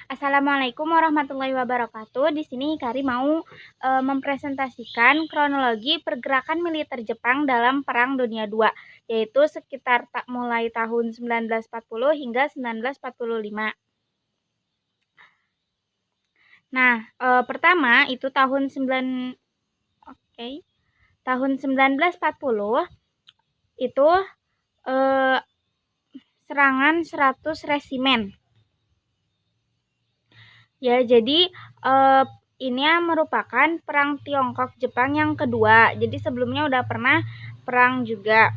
Assalamualaikum warahmatullahi wabarakatuh. Di sini Hikari mau mempresentasikan kronologi pergerakan militer Jepang dalam Perang Dunia II, yaitu sekitar mulai tahun 1940 hingga 1945. Nah, pertama itu tahun 1940 itu serangan 100 resimen. Ya, jadi ini merupakan perang Tiongkok-Jepang yang kedua. Jadi sebelumnya udah pernah perang juga.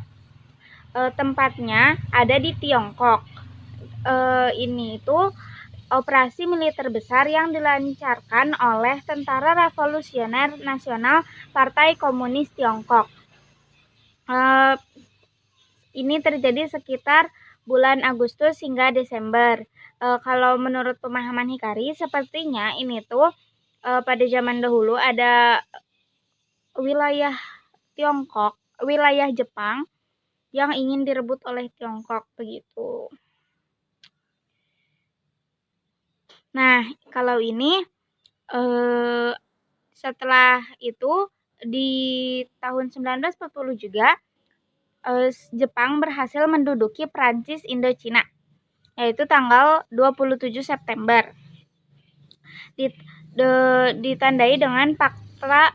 Tempatnya ada di Tiongkok. Ini itu operasi militer besar yang dilancarkan oleh Tentara Revolusioner Nasional Partai Komunis Tiongkok. Ini terjadi sekitar bulan Agustus hingga Desember. Kalau menurut pemahaman Hikari, sepertinya ini tuh pada zaman dahulu ada wilayah Tiongkok, wilayah Jepang yang ingin direbut oleh Tiongkok begitu. Nah, kalau ini setelah itu di tahun 1940 juga Jepang berhasil menduduki Prancis Indochina, yaitu tanggal 27 September. Ditandai dengan fakta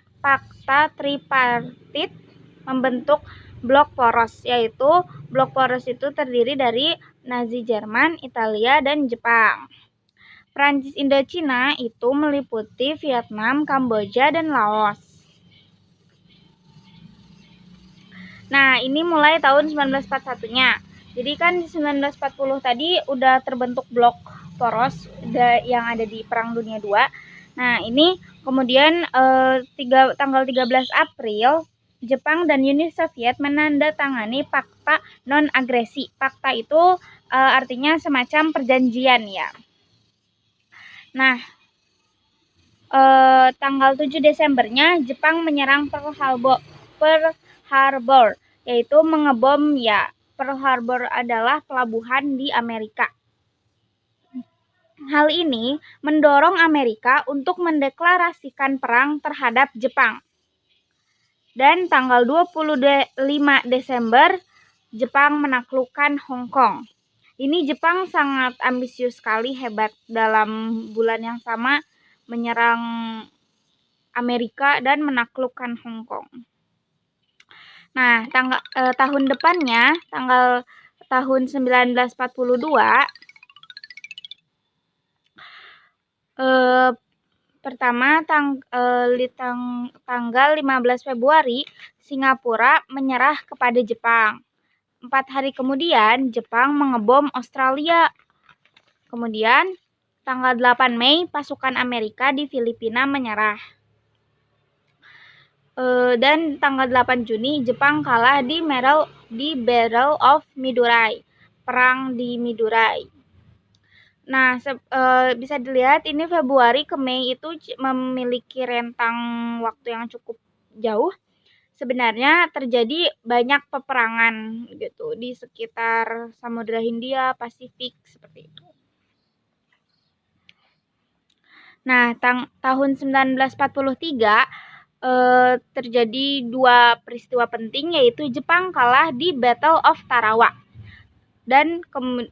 tripartit membentuk blok poros, yaitu blok poros itu terdiri dari Nazi Jerman, Italia, dan Jepang. Prancis Indochina itu meliputi Vietnam, Kamboja, dan Laos. Nah, ini mulai tahun 1941-nya. Jadi kan di 1940 tadi udah terbentuk blok poros yang ada di Perang Dunia II. Nah, ini kemudian tanggal 13 April Jepang dan Uni Soviet menandatangani Fakta Non-Agresi. Fakta itu artinya semacam perjanjian ya. Nah, tanggal 7 Desembernya Jepang menyerang Pearl Harbor, yaitu mengebom ya. Pearl Harbor adalah pelabuhan di Amerika. Hal ini mendorong Amerika untuk mendeklarasikan perang terhadap Jepang. Dan tanggal 25 Desember, Jepang menaklukkan Hong Kong. Ini Jepang sangat ambisius sekali, hebat, dalam bulan yang sama menyerang Amerika dan menaklukkan Hong Kong. Nah, tahun depannya, tahun 1942, pertama tanggal 15 Februari Singapura menyerah kepada Jepang. 4 hari kemudian Jepang mengebom Australia. Kemudian tanggal 8 Mei pasukan Amerika di Filipina menyerah. Dan tanggal 8 Juni Jepang kalah di Battle of Midway, perang di Midway. Nah, bisa dilihat ini Februari ke Mei itu memiliki rentang waktu yang cukup jauh. Sebenarnya terjadi banyak peperangan gitu di sekitar Samudra Hindia, Pasifik seperti itu. Nah, tahun 1943 terjadi dua peristiwa penting, yaitu Jepang kalah di Battle of Tarawa. Dan 9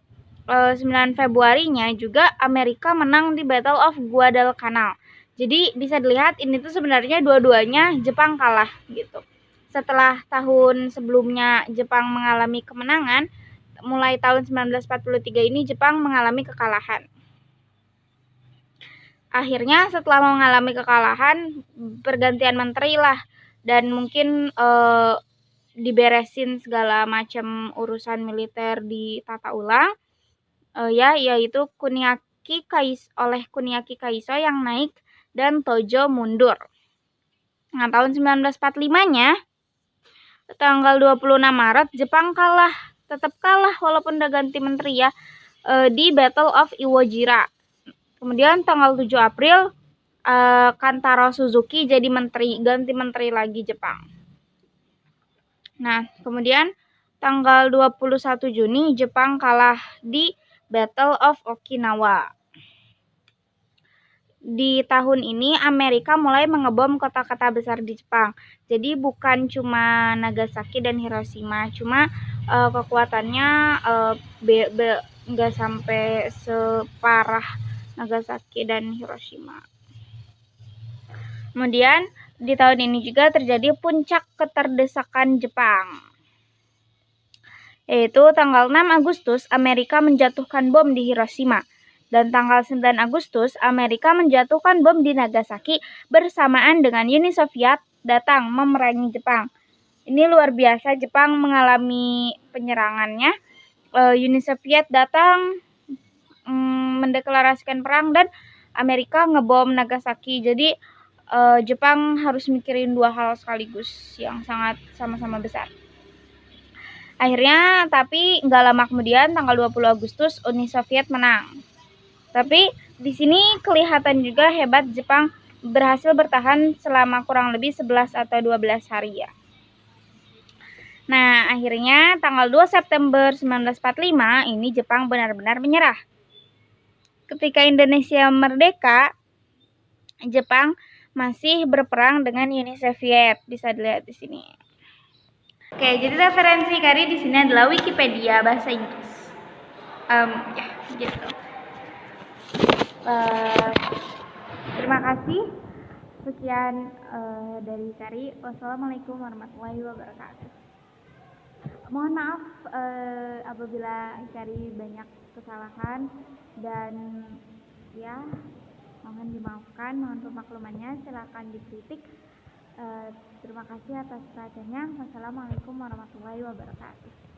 Februarinya juga Amerika menang di Battle of Guadalcanal. Jadi bisa dilihat ini tuh sebenarnya dua-duanya Jepang kalah gitu. Setelah tahun sebelumnya Jepang mengalami kemenangan, mulai tahun 1943 ini Jepang mengalami kekalahan. Akhirnya setelah mengalami kekalahan, pergantian menteri lah, dan mungkin diberesin segala macam urusan militer ditata ulang. Yaitu oleh Kuniaki Kaiso yang naik dan Tojo mundur. Nah, tahun 1945-nya tanggal 26 Maret Jepang tetap kalah walaupun udah ganti menteri ya, di Battle of Iwo Jira. Kemudian tanggal 7 April Kantaro Suzuki jadi ganti menteri lagi Jepang. Nah, kemudian tanggal 21 Juni Jepang kalah di Battle of Okinawa. di tahun ini Amerika mulai mengebom kota-kota besar di Jepang. Jadi bukan cuma Nagasaki dan Hiroshima, cuma kekuatannya nggak sampai separah Nagasaki dan Hiroshima. Kemudian di tahun ini juga terjadi puncak keterdesakan Jepang, yaitu tanggal 6 Agustus Amerika menjatuhkan bom di Hiroshima. Dan tanggal 9 Agustus, Amerika menjatuhkan bom di Nagasaki bersamaan dengan Uni Soviet datang memerangi Jepang. Ini luar biasa, Jepang mengalami penyerangannya. Uni Soviet datang mendeklarasikan perang dan Amerika ngebom Nagasaki. Jadi Jepang harus mikirin dua hal sekaligus yang sangat sama-sama besar. Akhirnya, tapi nggak lama kemudian, tanggal 20 Agustus, Uni Soviet menang. Tapi di sini kelihatan juga hebat Jepang berhasil bertahan selama kurang lebih 11 atau 12 hari ya. Nah, akhirnya tanggal 2 September 1945 ini Jepang benar-benar menyerah. Ketika Indonesia merdeka, Jepang masih berperang dengan Uni Soviet. Bisa dilihat di sini. Oke, jadi referensi Kari di sini adalah Wikipedia bahasa Inggris. Ya, gitu. Terima kasih. Sekian dari Kari. Wassalamualaikum warahmatullahi wabarakatuh. Mohon maaf apabila Kari banyak kesalahan dan ya mohon dimaafkan, mohon pemaklumannya, silakan dikritik. Terima kasih atas perhatiannya. Wassalamualaikum warahmatullahi wabarakatuh.